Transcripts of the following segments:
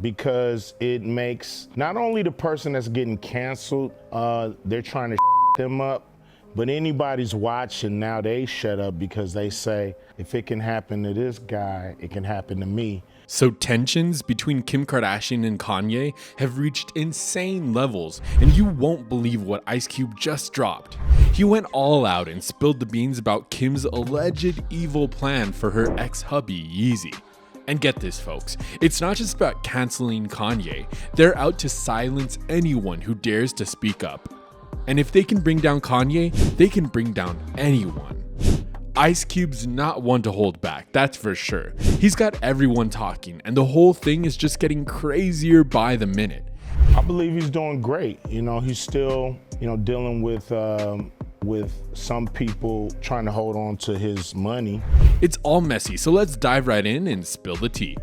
because it makes not only the person that's getting canceled, they're trying to them up, but anybody's watching now, they shut up because they say, if it can happen to this guy, it can happen to me. So tensions between Kim Kardashian and Kanye have reached insane levels, and you won't believe what Ice Cube just dropped. He went all out and spilled the beans about Kim's alleged evil plan for her ex-hubby, Yeezy. And get this, folks, it's not just about canceling Kanye. They're out to silence anyone who dares to speak up. And if they can bring down Kanye, they can bring down anyone. Ice Cube's not one to hold back, that's for sure. He's got everyone talking, and the whole thing is just getting crazier by the minute. I believe he's doing great. He's still, dealing with some people trying to hold on to his money. It's all messy, so let's dive right in and spill the tea.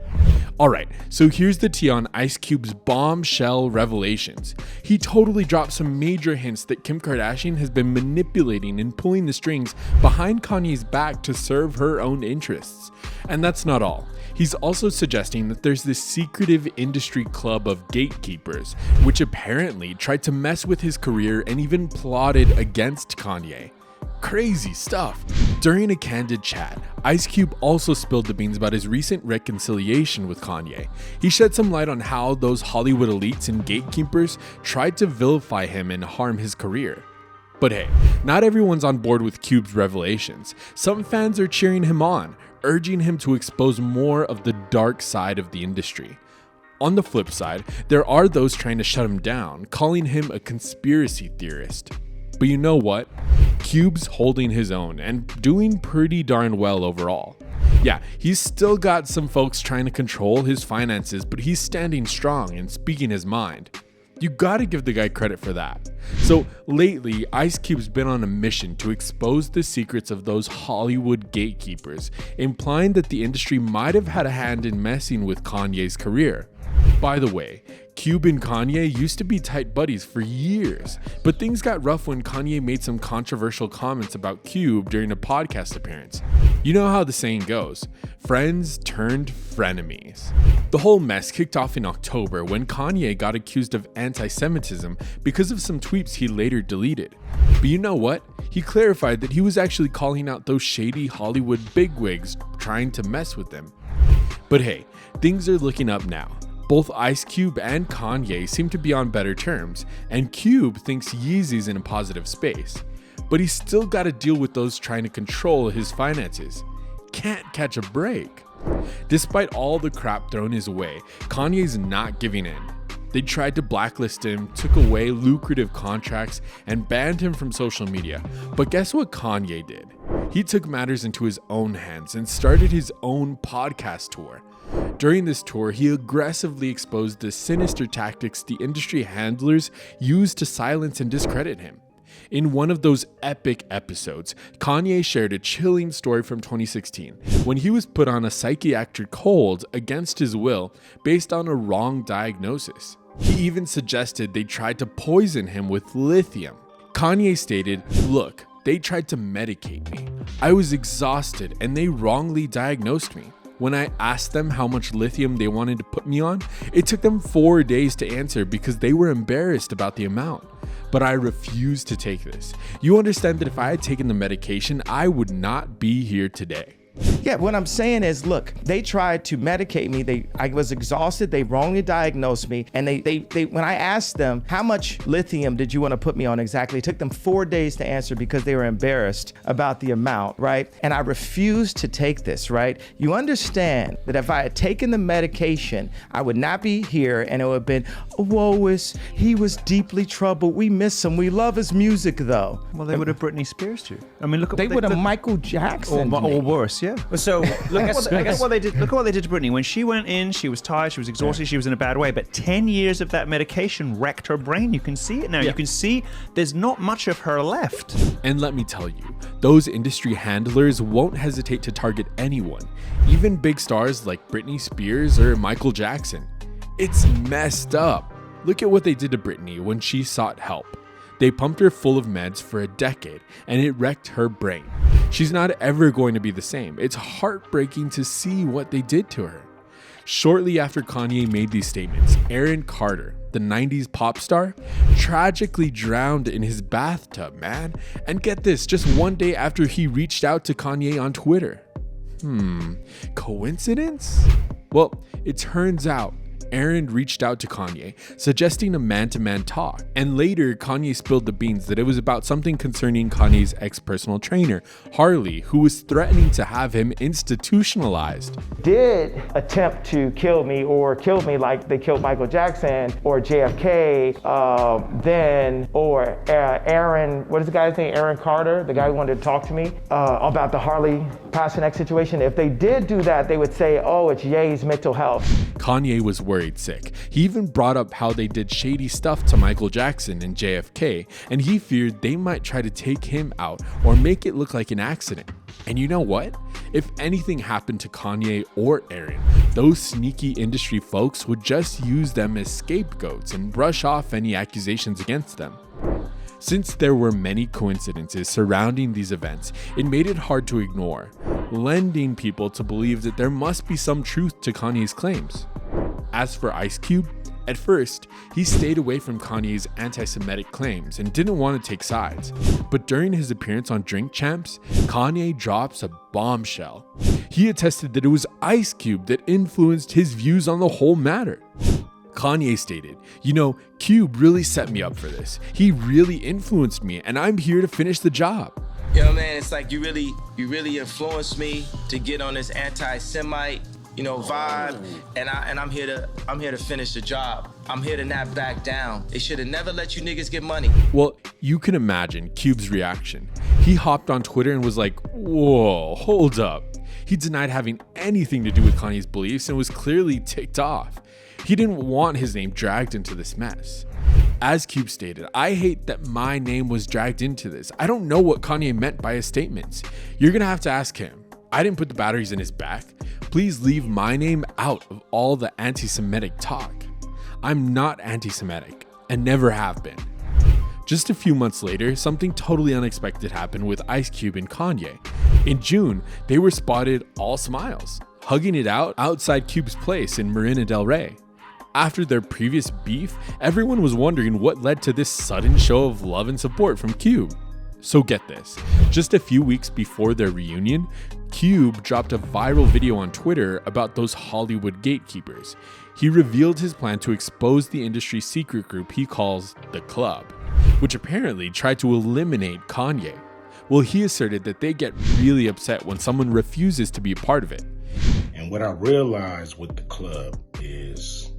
Alright, so here's the tea on Ice Cube's bombshell revelations. He totally dropped some major hints that Kim Kardashian has been manipulating and pulling the strings behind Kanye's back to serve her own interests. And that's not all. He's also suggesting that there's this secretive industry club of gatekeepers, which apparently tried to mess with his career and even plotted against Kanye. Crazy stuff. During a candid chat, Ice Cube also spilled the beans about his recent reconciliation with Kanye. He shed some light on how those Hollywood elites and gatekeepers tried to vilify him and harm his career. But hey, not everyone's on board with Cube's revelations. Some fans are cheering him on, urging him to expose more of the dark side of the industry. On the flip side, there are those trying to shut him down, calling him a conspiracy theorist. But you know what? Cube's holding his own and doing pretty darn well overall. Yeah, he's still got some folks trying to control his finances, but he's standing strong and speaking his mind. You gotta give the guy credit for that. So lately, Ice Cube's been on a mission to expose the secrets of those Hollywood gatekeepers, implying that the industry might have had a hand in messing with Kanye's career. By the way, Cube and Kanye used to be tight buddies for years, but things got rough when Kanye made some controversial comments about Cube during a podcast appearance. You know how the saying goes, friends turned frenemies. The whole mess kicked off in October when Kanye got accused of anti-Semitism because of some tweets he later deleted. But you know what? He clarified that he was actually calling out those shady Hollywood bigwigs trying to mess with them. But hey, things are looking up now. Both Ice Cube and Kanye seem to be on better terms, and Cube thinks Yeezy's in a positive space. But he's still got to deal with those trying to control his finances. Can't catch a break. Despite all the crap thrown his way, Kanye's not giving in. They tried to blacklist him, took away lucrative contracts, and banned him from social media. But guess what Kanye did? He took matters into his own hands and started his own podcast tour. During this tour, he aggressively exposed the sinister tactics the industry handlers used to silence and discredit him. In one of those epic episodes, Kanye shared a chilling story from 2016 when he was put on a psychiatric hold against his will based on a wrong diagnosis. He even suggested they tried to poison him with lithium. Kanye stated, "Look, they tried to medicate me. I was exhausted and they wrongly diagnosed me. When I asked them how much lithium they wanted to put me on, it took them 4 days to answer because they were embarrassed about the amount. But I refused to take this. You understand that if I had taken the medication, I would not be here today." Yeah, what I'm saying is, look, they tried to medicate me. I was exhausted. They wrongly diagnosed me. And they when I asked them, how much lithium did you want to put me on exactly? It took them 4 days to answer because they were embarrassed about the amount, right? And I refused to take this, right? You understand that if I had taken the medication, I would not be here and it would have been, he was deeply troubled. We miss him. We love his music though. Well, they would have Britney Spears too. I mean, look at they would have Michael Jackson or worse. Yeah. So look at what they did. Look at what they did to Britney. When she went in, she was tired, she was exhausted, she was in a bad way. But 10 years of that medication wrecked her brain. You can see it now. You can see there's not much of her left. And let me tell you, those industry handlers won't hesitate to target anyone, even big stars like Britney Spears or Michael Jackson. It's messed up. Look at what they did to Britney when she sought help. They pumped her full of meds for a decade, and it wrecked her brain. She's not ever going to be the same. It's heartbreaking to see what they did to her. Shortly after Kanye made these statements, Aaron Carter, the 90s pop star, tragically drowned in his bathtub, man. And get this, just one day after he reached out to Kanye on Twitter. Coincidence? Well, it turns out Aaron reached out to Kanye, suggesting a man-to-man talk, and later Kanye spilled the beans that it was about something concerning Kanye's ex-personal trainer, Harley, who was threatening to have him institutionalized. Did attempt to kill me or killed me like they killed Michael Jackson or JFK, or Aaron, what is the guy's name? Aaron Carter, the guy who wanted to talk to me about the Harley Passion X situation. If they did do that, they would say, oh, it's Ye's mental health. Kanye was worried sick. He even brought up how they did shady stuff to Michael Jackson and JFK, and he feared they might try to take him out or make it look like an accident. And you know what? If anything happened to Kanye or Aaron, those sneaky industry folks would just use them as scapegoats and brush off any accusations against them. Since there were many coincidences surrounding these events, it made it hard to ignore, lending people to believe that there must be some truth to Kanye's claims. As for Ice Cube, at first, he stayed away from Kanye's anti-Semitic claims and didn't want to take sides. But during his appearance on Drink Champs, Kanye drops a bombshell. He attested that it was Ice Cube that influenced his views on the whole matter. Kanye stated, "You know, Cube really set me up for this. He really influenced me, and I'm here to finish the job." Yo, man, it's like you really influenced me to get on this anti-Semite, vibe, and I'm here to finish the job. I'm here to not back down. They should have never let you niggas get money. Well, you can imagine Cube's reaction. He hopped on Twitter and was like, "Whoa, hold up." He denied having anything to do with Kanye's beliefs and was clearly ticked off. He didn't want his name dragged into this mess. As Cube stated, "I hate that my name was dragged into this. I don't know what Kanye meant by his statements. You're gonna have to ask him. I didn't put the batteries in his back. Please leave my name out of all the anti-Semitic talk. I'm not anti-Semitic and never have been." Just a few months later, something totally unexpected happened with Ice Cube and Kanye. In June, they were spotted all smiles, hugging it out outside Cube's place in Marina del Rey. After their previous beef, everyone was wondering what led to this sudden show of love and support from Cube. So get this, just a few weeks before their reunion, Cube dropped a viral video on Twitter about those Hollywood gatekeepers. He revealed his plan to expose the industry secret group he calls The Club, which apparently tried to eliminate Kanye. Well, he asserted that they get really upset when someone refuses to be a part of it. And what I realized with The Club is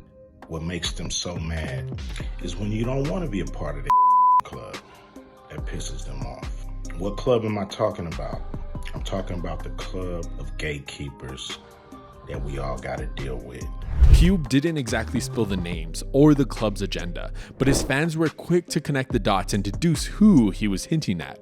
what makes them so mad is when you don't want to be a part of the club, that pisses them off. What club am I talking about? I'm talking about the club of gatekeepers that we all got to deal with. Cube didn't exactly spill the names or the club's agenda, but his fans were quick to connect the dots and deduce who he was hinting at.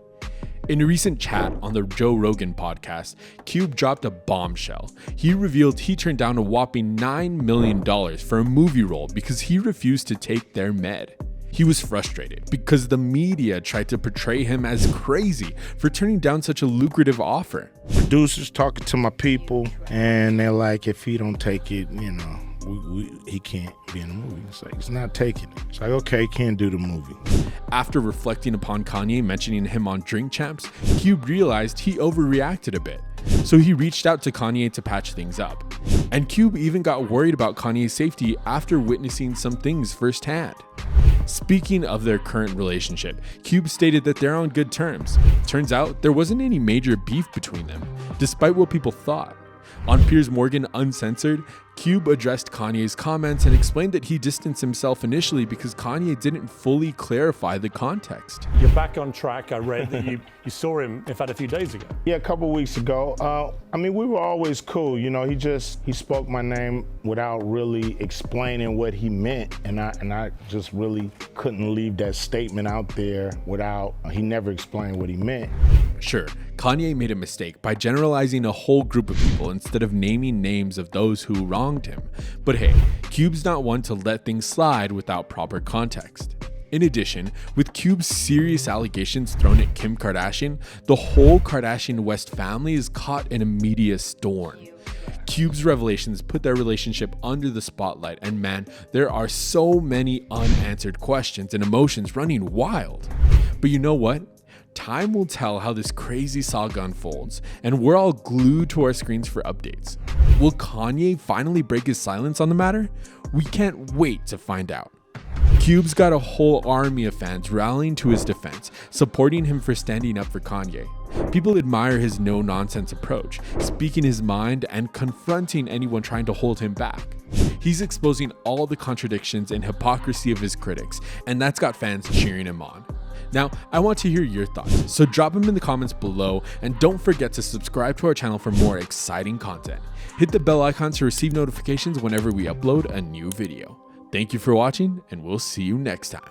In a recent chat on the Joe Rogan podcast, Cube dropped a bombshell. He revealed he turned down a whopping $9 million for a movie role because he refused to take their med. He was frustrated because the media tried to portray him as crazy for turning down such a lucrative offer. Producers talking to my people, and they're like, if he don't take it, he can't be in the movie. It's like, he's not taking it. It's like, okay, he can't do the movie. After reflecting upon Kanye mentioning him on Drink Champs, Cube realized he overreacted a bit. So he reached out to Kanye to patch things up. And Cube even got worried about Kanye's safety after witnessing some things firsthand. Speaking of their current relationship, Cube stated that they're on good terms. Turns out there wasn't any major beef between them, despite what people thought. On Piers Morgan Uncensored, Cube addressed Kanye's comments and explained that he distanced himself initially because Kanye didn't fully clarify the context. You're back on track. I read that you saw him, in fact, a few days ago. Yeah, a couple weeks ago. We were always cool. He spoke my name without really explaining what he meant. And I just really couldn't leave that statement out there he never explained what he meant. Sure, Kanye made a mistake by generalizing a whole group of people instead of naming names of those who wronged him. But hey, Cube's not one to let things slide without proper context. In addition, with Cube's serious allegations thrown at Kim Kardashian, the whole Kardashian West family is caught in a media storm. Cube's revelations put their relationship under the spotlight, and man, there are so many unanswered questions and emotions running wild. But you know what? Time will tell how this crazy saga unfolds, and we're all glued to our screens for updates. Will Kanye finally break his silence on the matter? We can't wait to find out. Cube's got a whole army of fans rallying to his defense, supporting him for standing up for Kanye. People admire his no-nonsense approach, speaking his mind and confronting anyone trying to hold him back. He's exposing all the contradictions and hypocrisy of his critics, and that's got fans cheering him on. Now, I want to hear your thoughts, so drop them in the comments below, and don't forget to subscribe to our channel for more exciting content. Hit the bell icon to receive notifications whenever we upload a new video. Thank you for watching, and we'll see you next time.